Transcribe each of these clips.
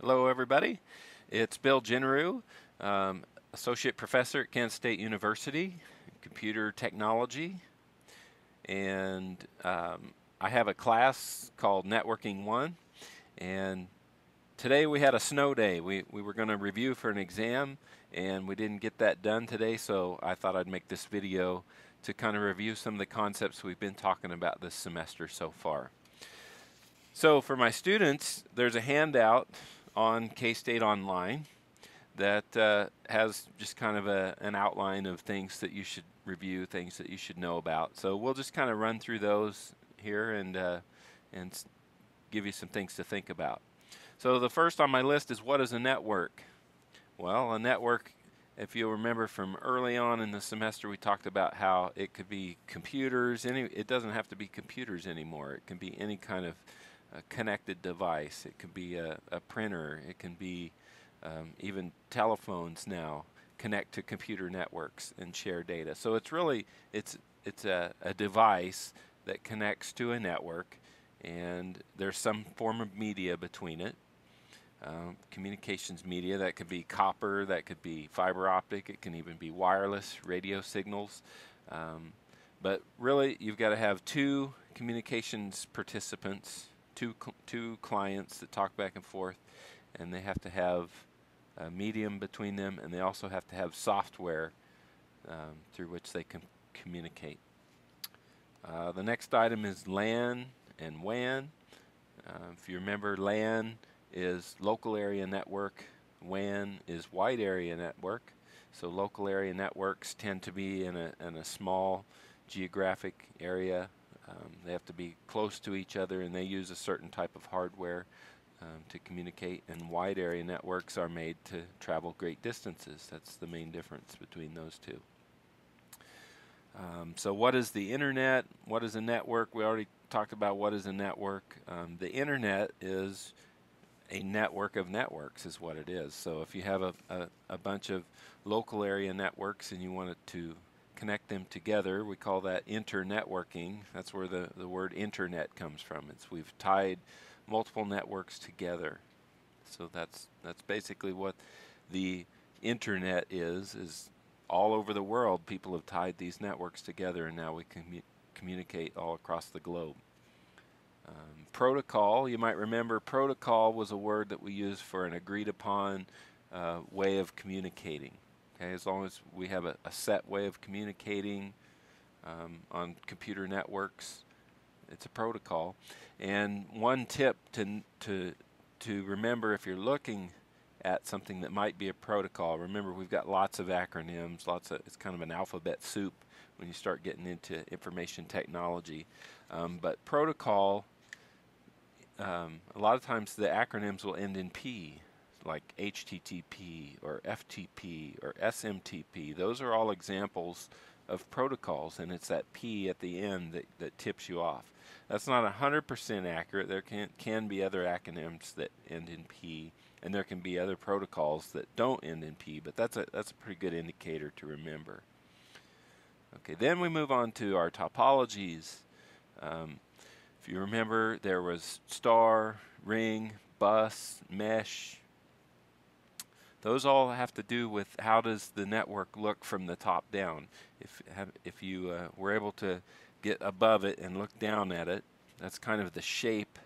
Hello, everybody. It's Bill Jenneru, Associate Professor at Kansas State University, Computer Technology, and I have a class called Networking 1, and today we had a snow day. We were going to review for an exam, and we didn't get that done today, so I thought I'd make this video to kind of review some of the concepts we've been talking about this semester so far. So for my students, there's a handout on K-State Online that has just kind of an outline of things that you should review, things that you should know about. So we'll just kind of run through those here and give you some things to think about. So the first on my list is, what is a network? Well, a network, if you'll remember from early on in the semester, we talked about how it could be computers. It doesn't have to be computers anymore. It can be any kind of a connected device. It can be a printer. It can be even telephones now connect to computer networks and share data. So it's really it's a device that connects to a network, and there's some form of media between it. Communications media, that could be copper, that could be fiber optic, it can even be wireless radio signals. But really, you've got to have two communications participants, two clients that talk back and forth, and they have to have a medium between them, and they also have to have software through which they can communicate. The next item is LAN and WAN. If you remember, LAN is local area network, WAN is wide area network. So local area networks tend to be in a small geographic area. They have to be close to each other, and they use a certain type of hardware to communicate, and wide area networks are made to travel great distances. That's the main difference between those two. So what is the internet? What is a network? We already talked about what is a network. The internet is a network of networks is what it is. So if you have a bunch of local area networks and you wanted to connect them together, we call that internetworking. That's where the word internet comes from. We've tied multiple networks together. So that's basically what the internet is all over the world. People have tied these networks together, and now we can communicate all across the globe. Protocol, you might remember, protocol was a word that we used for an agreed upon way of communicating. Okay, as long as we have a set way of communicating on computer networks, it's a protocol. And one tip to remember if you're looking at something that might be a protocol, remember we've got lots of acronyms, it's kind of an alphabet soup when you start getting into information technology. But protocol, a lot of times the acronyms will end in P, like HTTP or FTP or SMTP. Those are all examples of protocols, and it's that P at the end that tips you off. That's not 100% accurate. There can be other acronyms that end in P, and there can be other protocols that don't end in P, but that's a pretty good indicator to remember. Okay, then we move on to our topologies. If you remember, there was star, ring, bus, mesh. Those all have to do with how does the network look from the top down. If you were able to get above it and look down at it, that's kind of the shape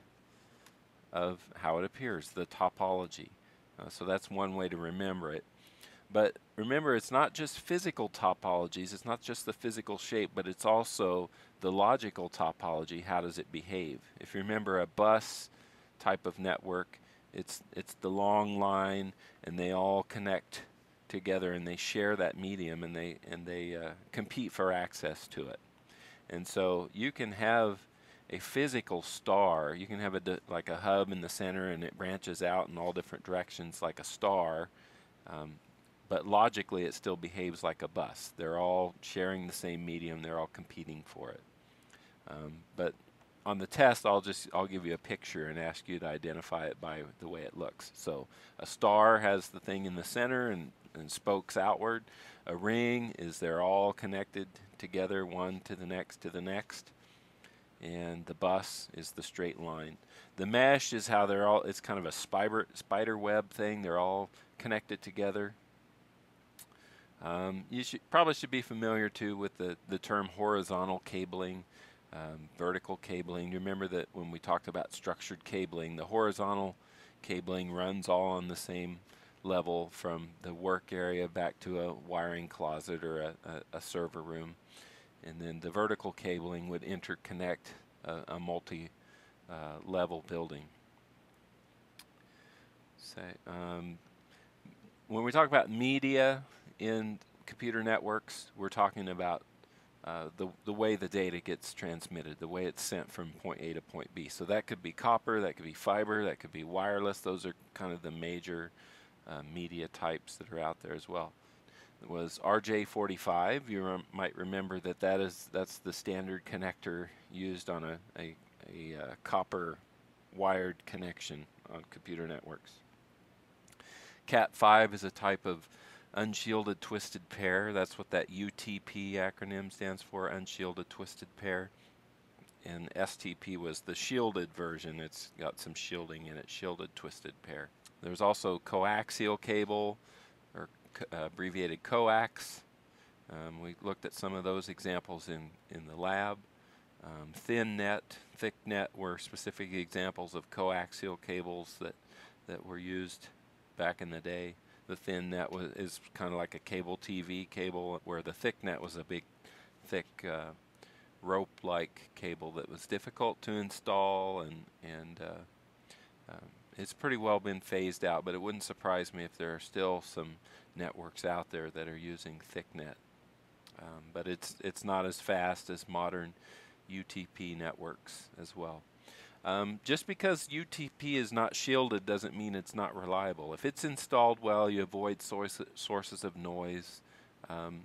of how it appears, the topology. So that's one way to remember it. But remember, it's not just physical topologies, it's not just the physical shape, but it's also the logical topology. How does it behave? If you remember a bus type of network, it's the long line, and they all connect together, and they share that medium, and they compete for access to it. And so you can have a physical star. You can have like a hub in the center, and it branches out in all different directions like a star. But logically, it still behaves like a bus. They're all sharing the same medium. They're all competing for it. But on the test, I'll give you a picture and ask you to identify it by the way it looks. So a star has the thing in the center and spokes outward. A ring is they're all connected together, one to the next to the next. And the bus is the straight line. The mesh is how they're all, it's kind of a spider web thing. They're all connected together. You probably should be familiar too with the term horizontal cabling, vertical cabling. You remember that when we talked about structured cabling, the horizontal cabling runs all on the same level from the work area back to a wiring closet or a server room. And then the vertical cabling would interconnect a multi-level building. When we talk about media in computer networks, we're talking about the way the data gets transmitted, the way it's sent from point A to point B. So that could be copper, that could be fiber, that could be wireless. Those are kind of the major media types that are out there as well. It was RJ45. You might remember that that's the standard connector used on a copper wired connection on computer networks. Cat5 is a type of unshielded twisted pair. That's what that UTP acronym stands for, unshielded twisted pair. And STP was the shielded version. It's got some shielding in it, shielded twisted pair. There's also coaxial cable, or abbreviated coax. We looked at some of those examples in the lab. Thin net, thick net were specific examples of coaxial cables that were used back in the day. The thin net is kind of like a cable TV cable, where the thick net was a big, thick rope-like cable that was difficult to install, and it's pretty well been phased out. But it wouldn't surprise me if there are still some networks out there that are using thick net. But it's not as fast as modern UTP networks as well. Just because UTP is not shielded doesn't mean it's not reliable. If it's installed well, you avoid sources of noise.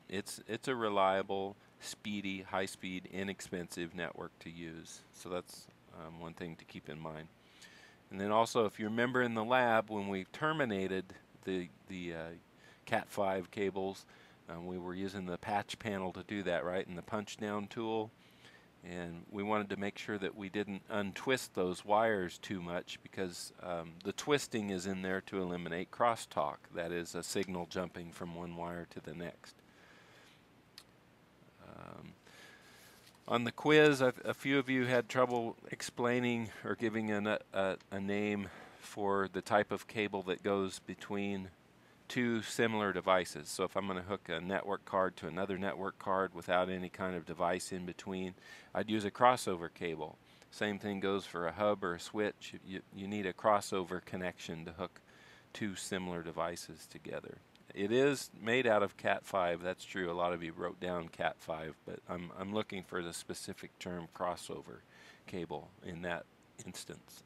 It's a reliable, speedy, high-speed, inexpensive network to use. So that's one thing to keep in mind. And then also, if you remember in the lab, when we terminated the Cat5 cables, we were using the patch panel to do that, right, and the punch down tool. And we wanted to make sure that we didn't untwist those wires too much, because the twisting is in there to eliminate crosstalk. That is a signal jumping from one wire to the next. On the quiz, a few of you had trouble explaining or giving a name for the type of cable that goes between two similar devices. So if I'm going to hook a network card to another network card without any kind of device in between, I'd use a crossover cable. Same thing goes for a hub or a switch. You need a crossover connection to hook two similar devices together. It is made out of Cat5, that's true. A lot of you wrote down Cat5, but I'm looking for the specific term crossover cable in that instance.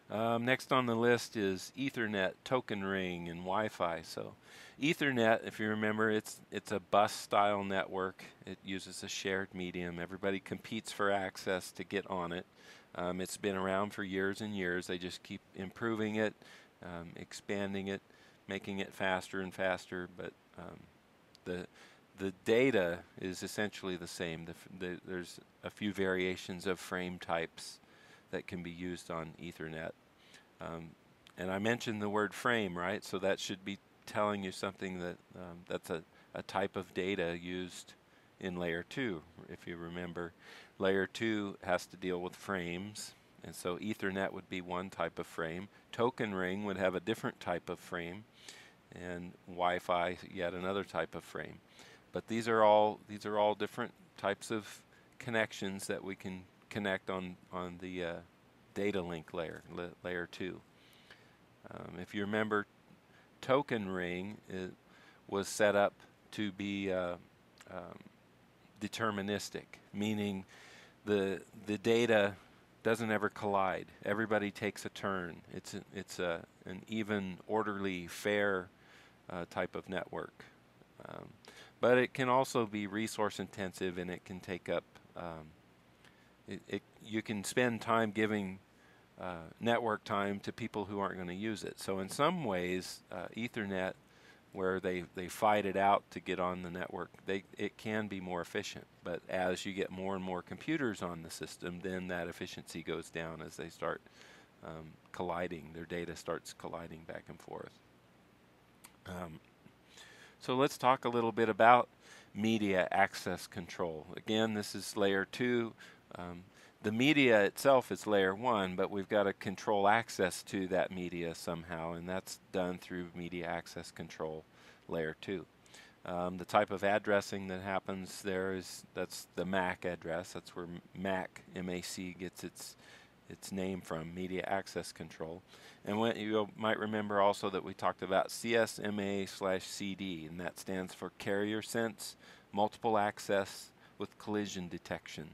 Next on the list is Ethernet, token ring, and Wi-Fi. So Ethernet, if you remember, it's a bus-style network. It uses a shared medium. Everybody competes for access to get on it. It's been around for years and years. They just keep improving it, expanding it, making it faster and faster. But the data is essentially the same. There's a few variations of frame types that can be used on Ethernet. And I mentioned the word frame, right? So that should be telling you something that that's a type of data used in layer 2. If you remember, layer 2 has to deal with frames, and so Ethernet would be one type of frame. Token ring would have a different type of frame, and Wi-Fi yet another type of frame. But these are all different types of connections that we can connect on the data link layer, layer 2. If you remember, token ring was set up to be deterministic, meaning the data doesn't ever collide. Everybody takes a turn. It's an even, orderly, fair type of network. But it can also be resource intensive, and it can take up you can spend time giving network time to people who aren't going to use it. So in some ways, Ethernet where they fight it out to get on the network, it can be more efficient. But as you get more and more computers on the system, then that efficiency goes down as they start colliding. Their data starts colliding back and forth. So let's talk a little bit about media access control. Again, this is layer 2. The media itself is layer 1, but we've got to control access to that media somehow, and that's done through media access control layer 2. The type of addressing that happens there that's the MAC address. That's where MAC, M-A-C, gets its name from, media access control. And you might remember also that we talked about CSMA/CD, and that stands for Carrier Sense Multiple Access with Collision Detection.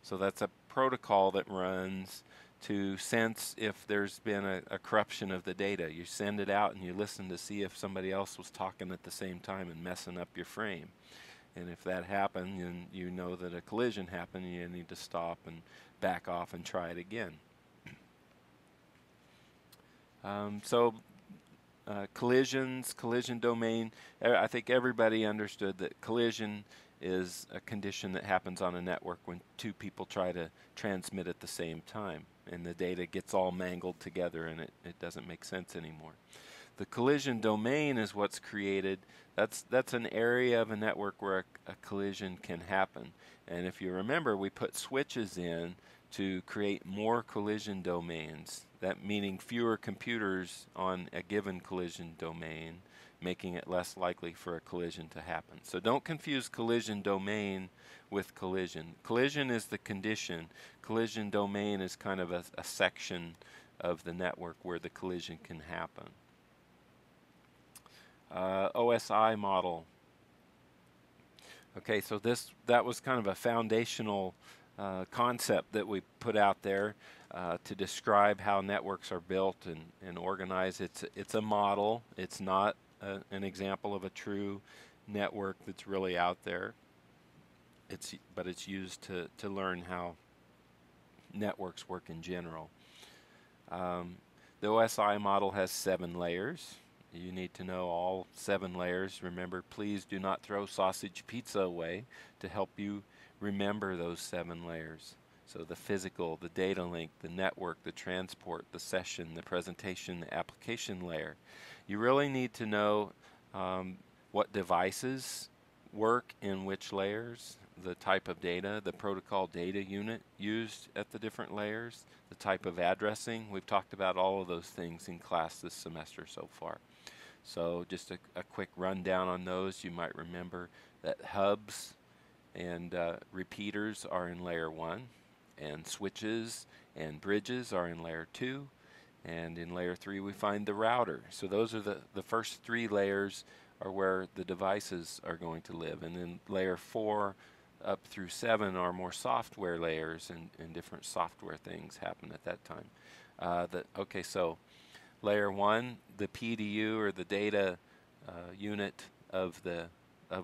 So that's a protocol that runs to sense if there's been a corruption of the data. You send it out and you listen to see if somebody else was talking at the same time and messing up your frame. And if that happened, then you know that a collision happened and you need to stop and back off and try it again. Collision domain, I think everybody understood that collision is a condition that happens on a network when two people try to transmit at the same time, and the data gets all mangled together and it doesn't make sense anymore. The collision domain is what's created. That's an area of a network where a collision can happen. And if you remember, we put switches in to create more collision domains, that meaning fewer computers on a given collision domain, making it less likely for a collision to happen. So don't confuse collision domain with collision. Collision is the condition. Collision domain is kind of a section of the network where the collision can happen. OSI model. Okay, so that was kind of a foundational concept that we put out there to describe how networks are built and organized. It's a model. It's not an example of a true network that's really out there. But it's used to learn how networks work in general. The OSI model has 7 layers. You need to know all 7 layers. Remember, please do not throw sausage pizza away to help you remember those 7 layers. So the physical, the data link, the network, the transport, the session, the presentation, the application layer. You really need to know what devices work in which layers, the type of data, the protocol data unit used at the different layers, the type of addressing. We've talked about all of those things in class this semester so far. So just a quick rundown on those. You might remember that hubs and repeaters are in layer 1, and switches and bridges are in layer 2, and in layer 3 we find the router. So those are the first 3 layers are where the devices are going to live, and then layer 4 up through 7 are more software layers, and different software things happen at that time. Okay, so layer 1, the PDU, or the data unit of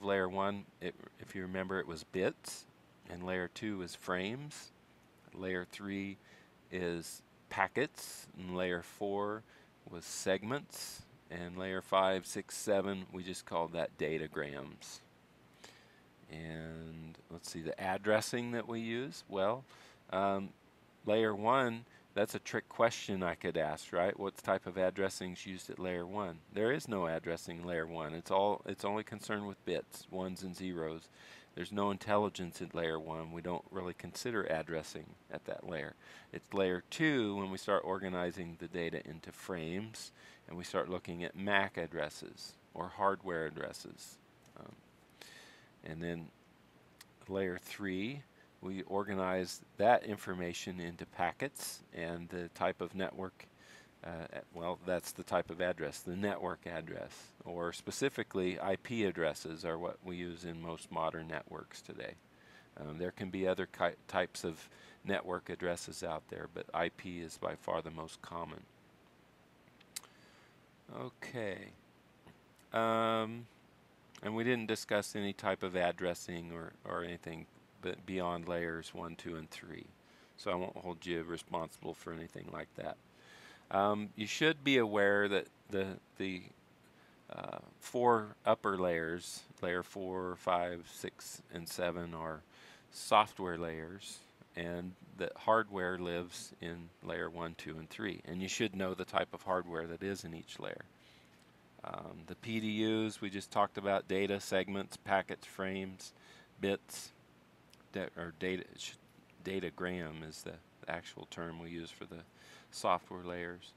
layer 1, if you remember, it was bits, and layer 2 is frames, layer 3 is packets, and layer 4 was segments, and layer 5, 6, 7, we just called that datagrams. And let's see, the addressing that we use, well, layer 1, that's a trick question I could ask, right? What type of addressing is used at layer 1? There is no addressing in layer 1. It's only concerned with bits, 1s and 0s. There's no intelligence at layer 1. We don't really consider addressing at that layer. It's layer 2 when we start organizing the data into frames and we start looking at MAC addresses or hardware addresses. And then layer 3, we organize that information into packets, and the type of network, well, that's the type of address, the network address, or specifically IP addresses are what we use in most modern networks today. There can be other types of network addresses out there, but IP is by far the most common. Okay. And we didn't discuss any type of addressing or anything but beyond layers 1, 2, and 3. So I won't hold you responsible for anything like that. You should be aware that the four upper layers, layer 4, 5, 6, and 7 are software layers, and the hardware lives in layer 1, 2, and 3. And you should know the type of hardware that is in each layer. The PDUs, we just talked about: data, segments, packets, frames, bits, or datagram is the actual term we use for the software layers.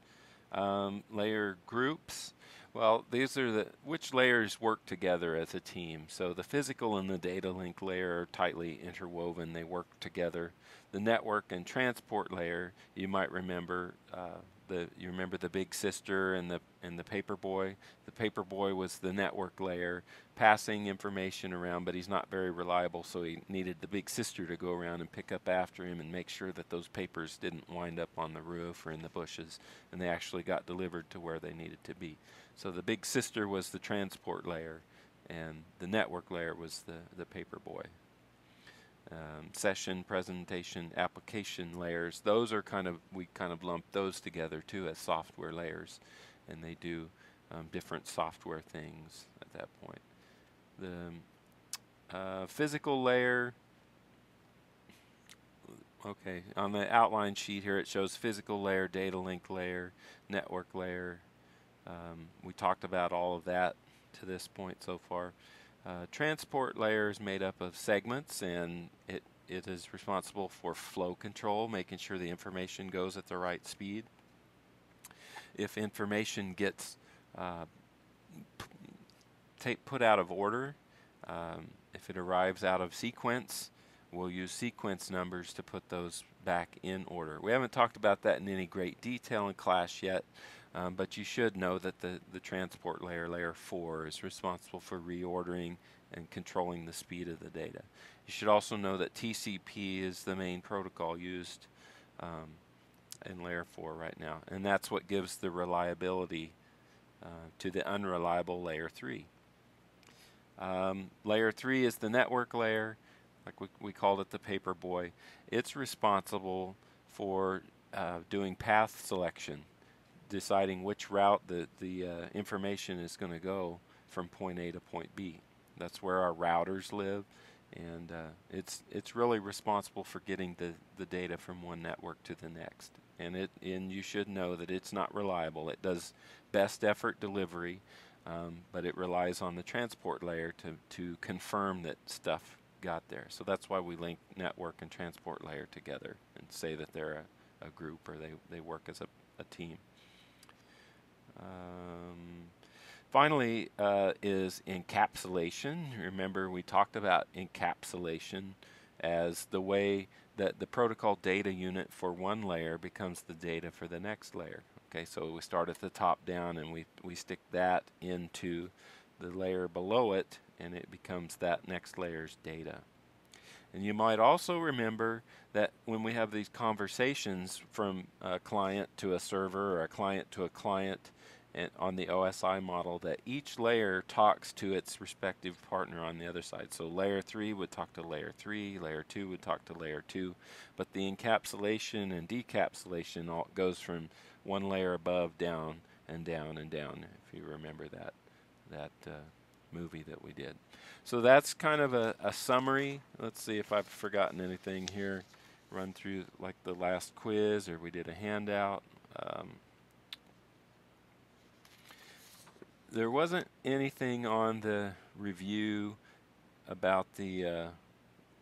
Layer groups, well, these are which layers work together as a team. So the physical and the data link layer are tightly interwoven. They work together. The network and transport layer, you might remember, you remember the big sister and the paper boy. The paper boy was the network layer, passing information around, but he's not very reliable, so he needed the big sister to go around and pick up after him and make sure that those papers didn't wind up on the roof or in the bushes, and they actually got delivered to where they needed to be. So the big sister was the transport layer, and the network layer was the paper boy. Session, presentation, application layers, those are we kind of lump those together too as software layers, and they do different software things at that point. The physical layer, okay, on the outline sheet here it shows physical layer, data link layer, network layer. We talked about all of that to this point so far. Transport layer is made up of segments, and it is responsible for flow control, making sure the information goes at the right speed. If information gets put out of order, if it arrives out of sequence, we'll use sequence numbers to put those back in order. We haven't talked about that in any great detail in class yet, but you should know that the transport layer, layer 4, is responsible for reordering and controlling the speed of the data. You should also know that TCP is the main protocol used in layer 4 right now, and that's what gives the reliability to the unreliable layer 3. Layer 3 is the network layer, like we called it the paper boy. It's responsible for doing path selection, deciding which route the information is going to go from point A to point B. That's where our routers live, and it's really responsible for getting the data from one network to the next. And you should know that it's not reliable. It does best effort delivery, but it relies on the transport layer to confirm that stuff got there. So that's why we link network and transport layer together and say that they're a group, or they work as a team. Finally is encapsulation. Remember, we talked about encapsulation as the way that the protocol data unit for one layer becomes the data for the next layer. Okay, so we start at the top down, and we stick that into the layer below it, and it becomes that next layer's data. And you might also remember that when we have these conversations from a client to a server, or a client to a client, and on the OSI model, that each layer talks to its respective partner on the other side. So layer 3 would talk to layer 3, layer 2 would talk to layer 2, but the encapsulation and decapsulation all goes from one layer above down and down and down, if you remember that movie that we did. So that's kind of a summary. Let's see if I've forgotten anything here. Run through like the last quiz, or we did a handout. There wasn't anything on the review about the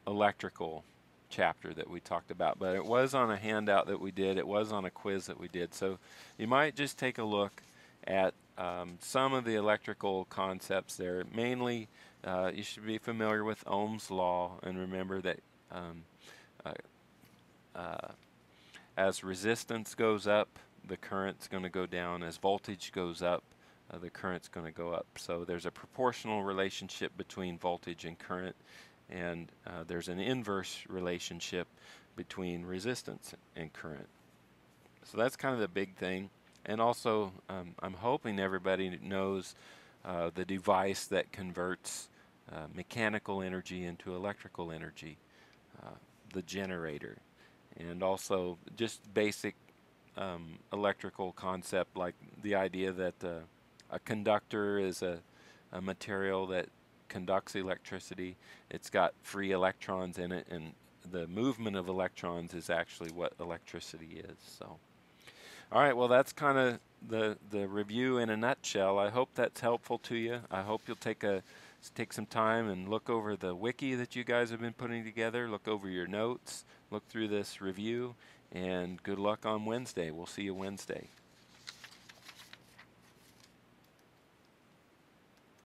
electrical chapter that we talked about, but it was on a handout that we did. It was on a quiz that we did. So you might just take a look at some of the electrical concepts there. Mainly, you should be familiar with Ohm's law, and remember that as resistance goes up, the current's going to go down. As voltage goes up, the current's going to go up. So there's a proportional relationship between voltage and current, and there's an inverse relationship between resistance and current. So that's kind of the big thing. And also, I'm hoping everybody knows the device that converts mechanical energy into electrical energy, the generator. And also just basic electrical concept, like the idea that a conductor is a material that conducts electricity. It's got free electrons in it, and the movement of electrons is actually what electricity is. So, all right, well, that's kind of the review in a nutshell. I hope that's helpful to you. I hope you'll take some time and look over the wiki that you guys have been putting together, look over your notes, look through this review, and good luck on Wednesday. We'll see you Wednesday.